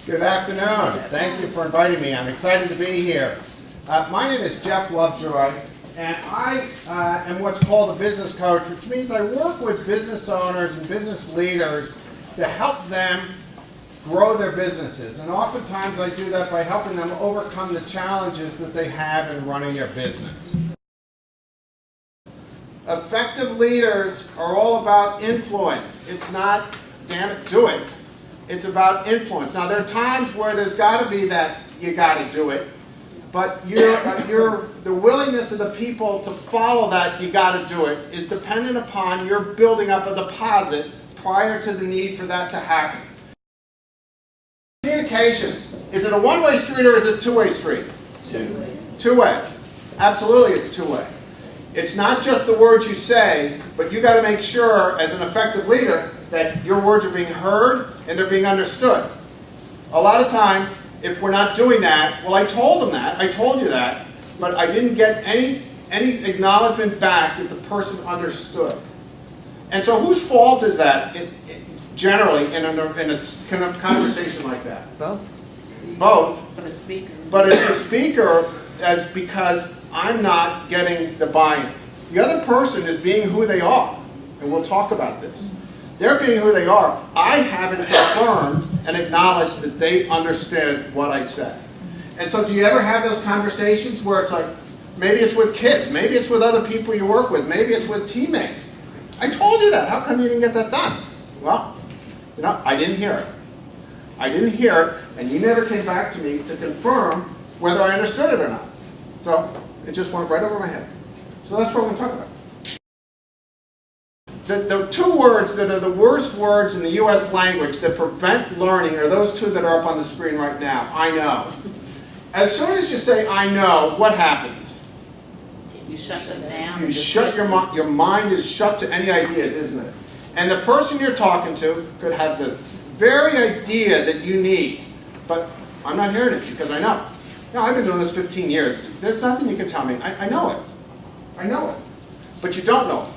Good afternoon. Thank you for inviting me. I'm excited to be here. My name is Jeff Lovejoy, and I am what's called a business coach, which means I work with business owners and business leaders to help them grow their businesses. And oftentimes I do that by helping them overcome the challenges that they have in running their business. Effective leaders are all about influence. It's not, damn it, do it. It's about influence. Now, there are times where there's got to be that you got to do it, but the willingness of the people to follow that you got to do it is dependent upon your building up a deposit prior to the need for that to happen. Communications. Is it a one-way street or is it a two-way street? Two-way. Two-way. Absolutely, it's two-way. It's not just the words you say, but you got to make sure, as an effective leader, that your words are being heard and they're being understood. A lot of times, if we're not doing that, well, I told them that, I told you that, but I didn't get any acknowledgement back that the person understood. And so, whose fault is that? Generally, in a kind of conversation like that. Both. Both. For the speaker. But it's the speaker, because I'm not getting the buy-in. The other person is being who they are, and we'll talk about this. They're being who they are. I haven't affirmed and acknowledged that they understood what I said. And so do you ever have those conversations where it's like, maybe it's with kids, maybe it's with other people you work with, maybe it's with teammates. I told you that. How come you didn't get that done? Well, you know, I didn't hear it. I didn't hear it, and you never came back to me to confirm whether I understood it or not. So it just went right over my head. So that's what we're going to talk about. The two words that are the worst words in the U.S. language that prevent learning are those two that are up on the screen right now. I know. As soon as you say I know, what happens? You shut them down. You shut your mind is shut to any ideas, isn't it? And the person you're talking to could have the very idea that you need, but I'm not hearing it because I know. Now, I've been doing this 15 years. There's nothing you can tell me. I know it. I know it. But you don't know it.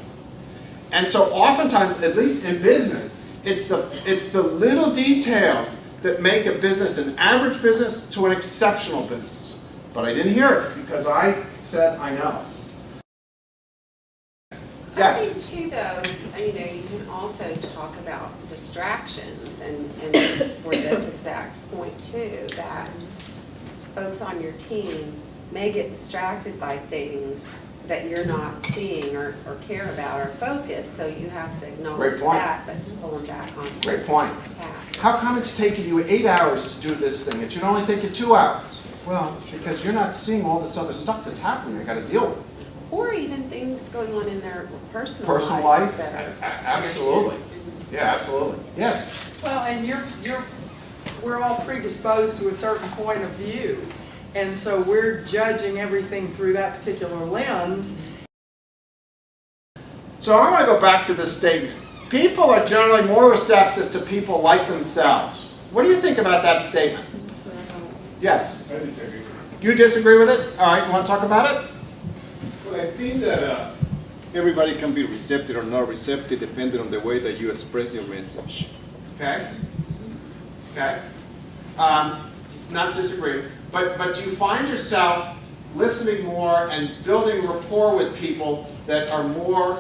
And so oftentimes, at least in business, it's the little details that make a business an average business to an exceptional business. But I didn't hear it because I said I know. Yes? I think too, though, you know, you can also talk about distractions, and for this exact point too, that folks on your team may get distracted by things that you're not seeing or care about or focus, so you have to acknowledge that, but to pull them back on Great point. task. How come it's taking you 8 hours to do this thing? It should only take you 2 hours. Well, because you're not seeing all this other stuff that's happening you got to deal with. Or even things going on in their personal Personal lives life? that are Absolutely. Yeah, absolutely. Yes? Well, and we're all predisposed to a certain point of view. And so we're judging everything through that particular lens. So I want to go back to this statement. People are generally more receptive to people like themselves. What do you think about that statement? Yes? I disagree. You disagree with it? All right, you want to talk about it? Well, I think that everybody can be receptive or not receptive depending on the way that you express your message. Okay. Okay. Not disagree. But do you find yourself listening more and building rapport with people that are more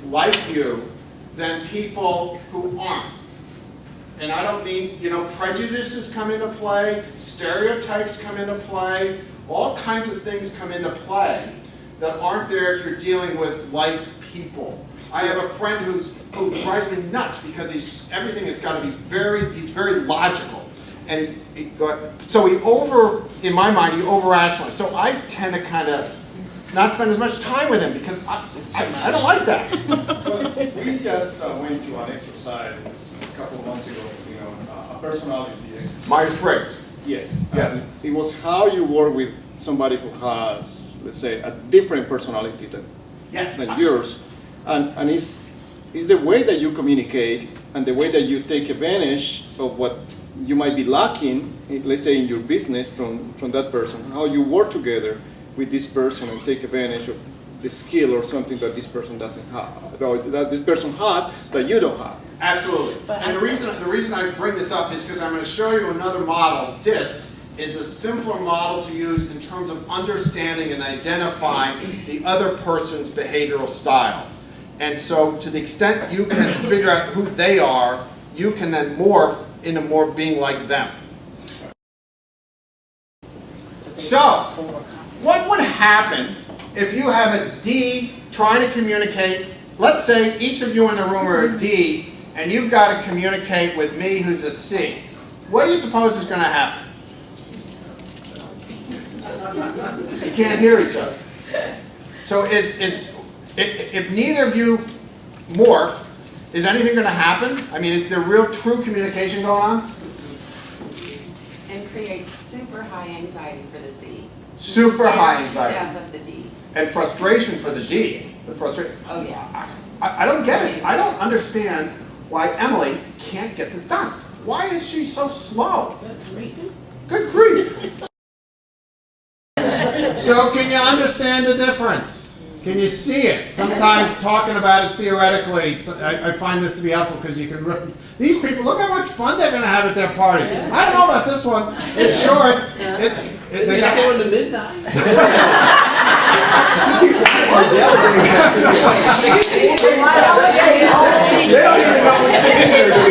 like you than people who aren't? And I don't mean, you know, prejudices come into play, stereotypes come into play, all kinds of things come into play that aren't there if you're dealing with like people. I have a friend who drives me nuts because everything has got to be he's very logical. And in my mind, he over-rationalizes. So I tend to kind of not spend as much time with him because I don't like that. Well, we just went to an exercise a couple of months ago, you know, a personality exercise. Myers-Briggs. Yes. Yes. It was how you work with somebody who has, let's say, a different personality than yours. And it's the way that you communicate and the way that you take advantage of what you might be lacking, let's say in your business from that person, how you work together with this person and take advantage of the skill or something that this person doesn't have, or that this person has that you don't have. Absolutely. And the reason I bring this up is because I'm going to show you another model, DISC. It's a simpler model to use in terms of understanding and identifying the other person's behavioral style. And so to the extent you can figure out who they are, you can then morph into more being like them. So, what would happen if you have a D trying to communicate? Let's say each of you in the room are a D, and you've got to communicate with me who's a C. What do you suppose is going to happen? You can't hear each other. So if neither of you morph, is anything going to happen? I mean, is there real true communication going on? And creates super high anxiety for the C. Super high anxiety. Death of the D. And frustration for the D. Oh yeah. I don't get it. I don't understand why Emily can't get this done. Why is she so slow? Good grief. So can you understand the difference? Can you see it? Sometimes talking about it theoretically, I find this to be helpful because you can really, these people, look how much fun they're going to have at their party. I don't know about this one. It's short. They got going to midnight. They don't even know what